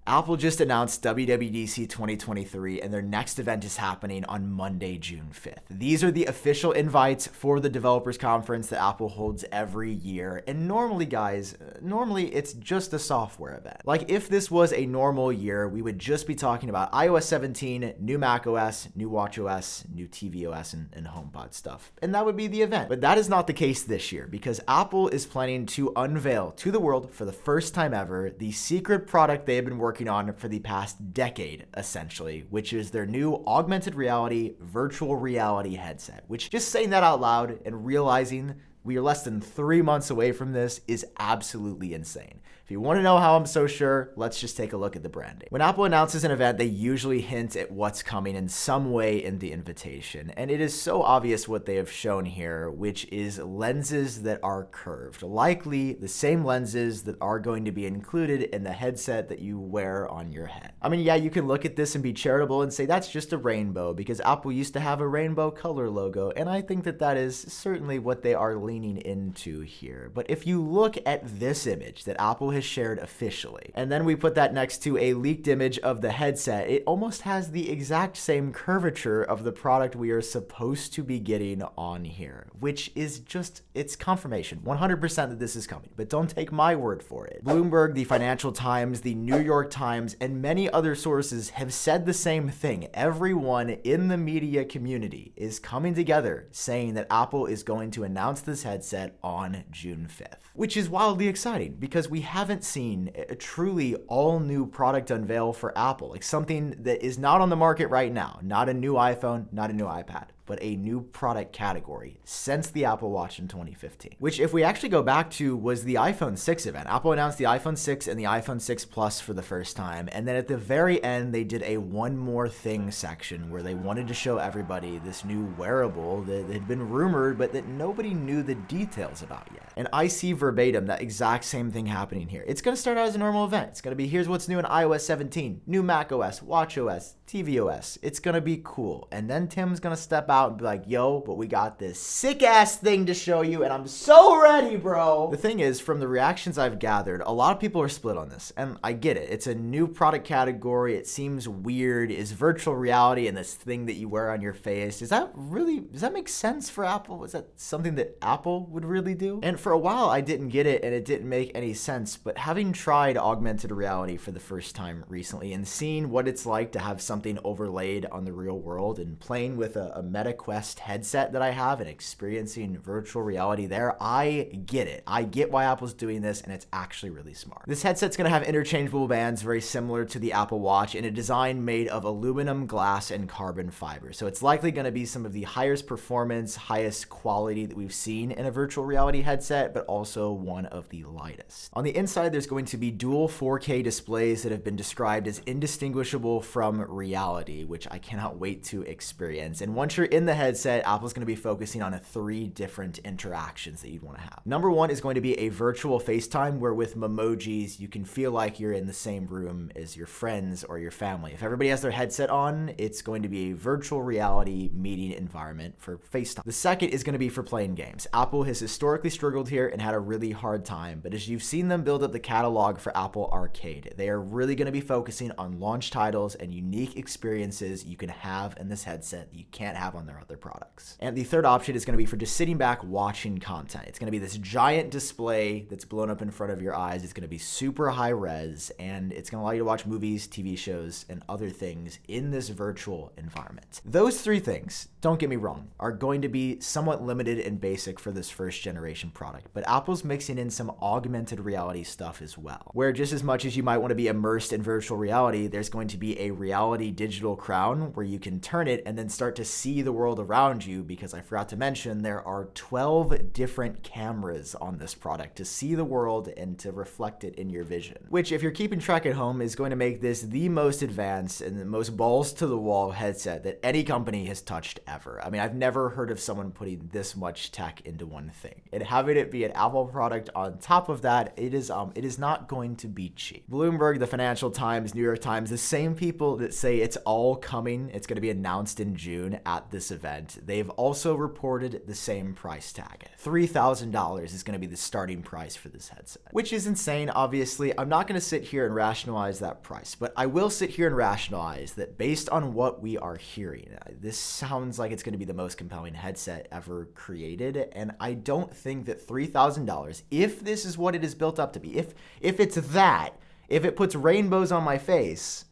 Apple just announced WWDC 2023, and their next event is happening on Monday, June 5th. These are the official invites for the developers conference that Apple holds every year. And normally, guys, it's just a software event. Like if this was a normal year, we would just be talking about iOS 17, new macOS, new watchOS, new tvOS, and HomePod stuff. And that would be the event. But that is not the case this year because Apple is planning to unveil to the world for the first time ever the secret product they have been working on for the past decade, essentially, which is their new augmented reality, virtual reality headset, which just saying that out loud and realizing we are less than 3 months away from this is absolutely insane. If you want to know how I'm so sure, let's just take a look at the branding. When Apple announces an event, they usually hint at what's coming in some way in the invitation. And it is so obvious what they have shown here, which is lenses that are curved. Likely the same lenses that are going to be included in the headset that you wear on your head. I mean, yeah, you can look at this and be charitable and say that's just a rainbow because Apple used to have a rainbow color logo. And I think that that is certainly what they are leaning into here. But if you look at this image that Apple has shared officially, and then we put that next to a leaked image of the headset, it almost has the exact same curvature of the product we are supposed to be getting on here, which is just, it's confirmation 100% that this is coming, but don't take my word for it. Bloomberg, the Financial Times, the New York Times, and many other sources have said the same thing. Everyone in the media community is coming together saying that Apple is going to announce this headset on June 5th, which is wildly exciting because we haven't seen a truly all new product unveil for Apple, like something that is not on the market right now, not a new iPhone, not a new iPad, but a new product category since the Apple Watch in 2015, which if we actually go back to was the iPhone 6 event. Apple announced the iPhone 6 and the iPhone 6 Plus for the first time. And then at the very end, they did a one more thing section where they wanted to show everybody this new wearable that had been rumored, but that nobody knew the details about yet. And I see verbatim that exact same thing happening here. It's going to start out as a normal event. It's going to be, here's what's new in iOS 17, new macOS, watchOS, tvOS. It's going to be cool. And then Tim's going to step out and be like, yo, but we got this sick ass thing to show you and I'm so ready, bro. The thing is, from the reactions I've gathered, a lot of people are split on this, and I get it. It's a new product category. It seems weird. Is virtual reality and this thing that you wear on your face, does that make sense for Apple? Is that something that Apple would really do? And for a while I didn't get it and it didn't make any sense, but having tried augmented reality for the first time recently and seeing what it's like to have something overlaid on the real world and playing with a Meta Quest headset that I have and experiencing virtual reality there, I get it. I get why Apple's doing this, and it's actually really smart. This headset's going to have interchangeable bands very similar to the Apple Watch in a design made of aluminum, glass, and carbon fiber. So it's likely going to be some of the highest performance, highest quality that we've seen in a virtual reality headset, but also one of the lightest. On the inside, there's going to be dual 4K displays that have been described as indistinguishable from reality, which I cannot wait to experience. And once you're in the headset, Apple's going to be focusing on 3 different interactions that you'd want to have. Number 1 is going to be a virtual FaceTime where with memojis, you can feel like you're in the same room as your friends or your family. If everybody has their headset on, it's going to be a virtual reality meeting environment for FaceTime. The second is going to be for playing games. Apple has historically struggled here and had a really hard time, but as you've seen them build up the catalog for Apple Arcade, they are really going to be focusing on launch titles and unique experiences you can have in this headset that you can't have on their other products. And the third option is going to be for just sitting back watching content. It's going to be this giant display that's blown up in front of your eyes. It's going to be super high res, and it's going to allow you to watch movies, TV shows, and other things in this virtual environment. Those 3 things, don't get me wrong, are going to be somewhat limited and basic for this first generation product, but Apple's mixing in some augmented reality stuff as well, where just as much as you might want to be immersed in virtual reality, there's going to be a reality digital crown where you can turn it and then start to see the world around you, because I forgot to mention there are 12 different cameras on this product to see the world and to reflect it in your vision, which if you're keeping track at home is going to make this the most advanced and the most balls to the wall headset that any company has touched ever. I mean, I've never heard of someone putting this much tech into one thing, and having it be an Apple product on top of that, it is not going to be cheap. Bloomberg, the Financial Times, New York Times, the same people that say it's all coming, it's going to be announced in June at this this event, they've also reported the same price tag. $3,000 is going to be the starting price for this headset, which is insane. Obviously, I'm not going to sit here and rationalize that price, but I will sit here and rationalize that based on what we are hearing, this sounds like it's going to be the most compelling headset ever created, and I don't think that $3,000, if this is what it is built up to be, if it's that, if it puts rainbows on my face,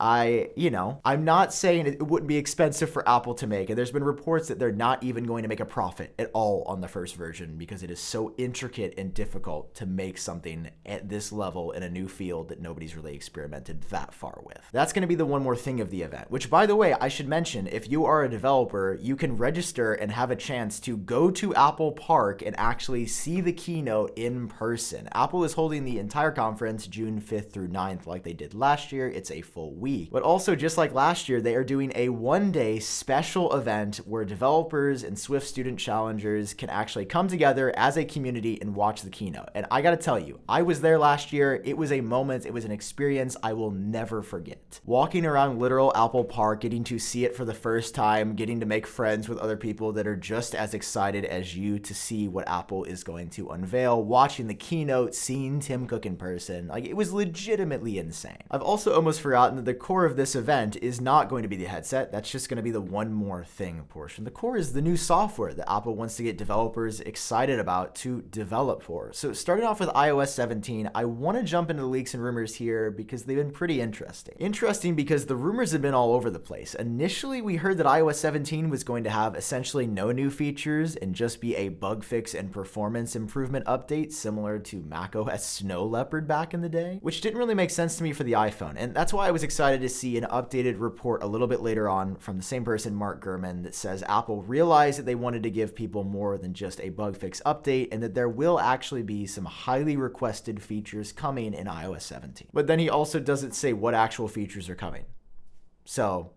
I'm not saying it wouldn't be expensive for Apple to make, and there's been reports that they're not even going to make a profit at all on the first version because it is so intricate and difficult to make something at this level in a new field that nobody's really experimented that far with. That's going to be the one more thing of the event, which, by the way, I should mention, if you are a developer, you can register and have a chance to go to Apple Park and actually see the keynote in person. Apple is holding the entire conference June 5th through 9th like they did last year. It's a full week. But also, just like last year, they are doing a one-day special event where developers and Swift student challengers can actually come together as a community and watch the keynote. And I gotta tell you, I was there last year. It was a moment, it was an experience I will never forget. Walking around literal Apple Park, getting to see it for the first time, getting to make friends with other people that are just as excited as you to see what Apple is going to unveil, watching the keynote, seeing Tim Cook in person, like, it was legitimately insane. I've also almost forgotten that the core of this event is not going to be the headset. That's just going to be the one more thing portion. The core is the new software that Apple wants to get developers excited about to develop for. So starting off with iOS 17, I want to jump into the leaks and rumors here because they've been pretty interesting. Interesting because the rumors have been all over the place. Initially, we heard that iOS 17 was going to have essentially no new features and just be a bug fix and performance improvement update similar to macOS Snow Leopard back in the day, which didn't really make sense to me for the iPhone. And that's why I was excited to see an updated report a little bit later on from the same person, Mark Gurman, that says Apple realized that they wanted to give people more than just a bug fix update and that there will actually be some highly requested features coming in iOS 17. But then he also doesn't say what actual features are coming. So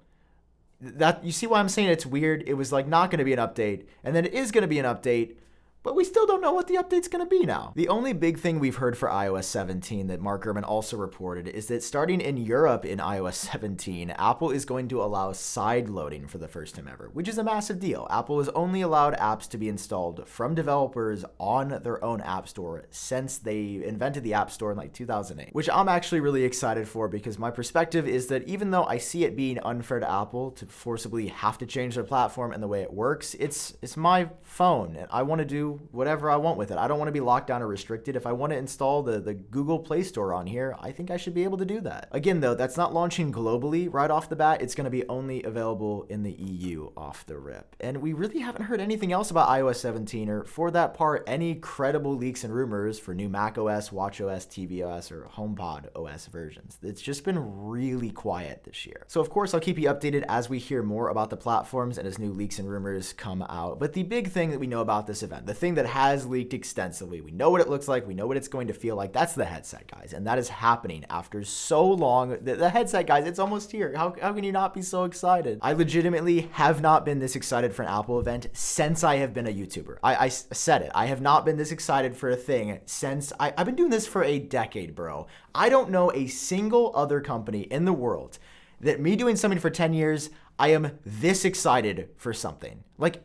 that, you see why I'm saying it's weird? It was like not going to be an update, and then it is going to be an update, but we still don't know what the update's going to be now. The only big thing we've heard for iOS 17 that Mark Gurman also reported is that starting in Europe in iOS 17, Apple is going to allow side loading for the first time ever, which is a massive deal. Apple has only allowed apps to be installed from developers on their own app store since they invented the App Store in like 2008, which I'm actually really excited for because my perspective is that even though I see it being unfair to Apple to forcibly have to change their platform and the way it works, it's my phone and I want to do whatever I want with it. I don't want to be locked down or restricted. If I want to install the Google Play Store on here, I think I should be able to do that. Again, though, that's not launching globally right off the bat. It's going to be only available in the EU off the rip. And we really haven't heard anything else about iOS 17 or, for that part, any credible leaks and rumors for new macOS, watchOS, tvOS, or HomePod OS versions. It's just been really quiet this year. So, of course, I'll keep you updated as we hear more about the platforms and as new leaks and rumors come out. But the big thing that we know about this event, the thing that has leaked extensively, we know what it looks like, we know what it's going to feel like, that's the headset, guys. And that is happening after so long. The headset, guys, it's almost here. How can you not be so excited? I legitimately have not been this excited for an Apple event since I have been a YouTuber. I said it. I have not been this excited for a thing since I've been doing this for a decade, bro. I don't know a single other company in the world that me doing something for 10 years, I am this excited for something. Like,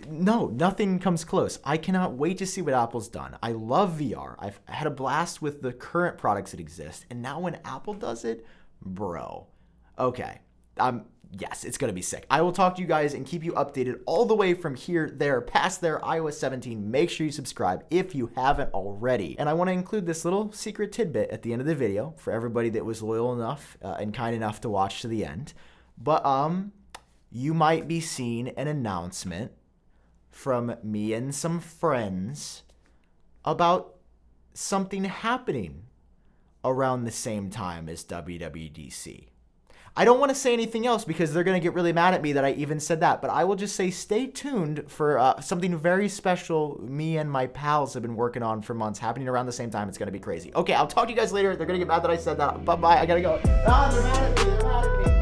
no, nothing comes close. I cannot wait to see what Apple's done. I love VR. I've had a blast with the current products that exist. And now when Apple does it, bro. Okay. Yes, it's going to be sick. I will talk to you guys and keep you updated all the way from here, there, past there, iOS 17. Make sure you subscribe if you haven't already. And I want to include this little secret tidbit at the end of the video for everybody that was loyal enough and kind enough to watch to the end. But you might be seeing an announcement from me and some friends about something happening around the same time as WWDC. I don't want to say anything else because they're going to get really mad at me that I even said that, but I will just say stay tuned for something very special me and my pals have been working on for months happening around the same time. It's going to be crazy. Okay, I'll talk to you guys later. They're going to get mad that I said that. Bye-bye. I got to go. They're mad at me. They're mad at me.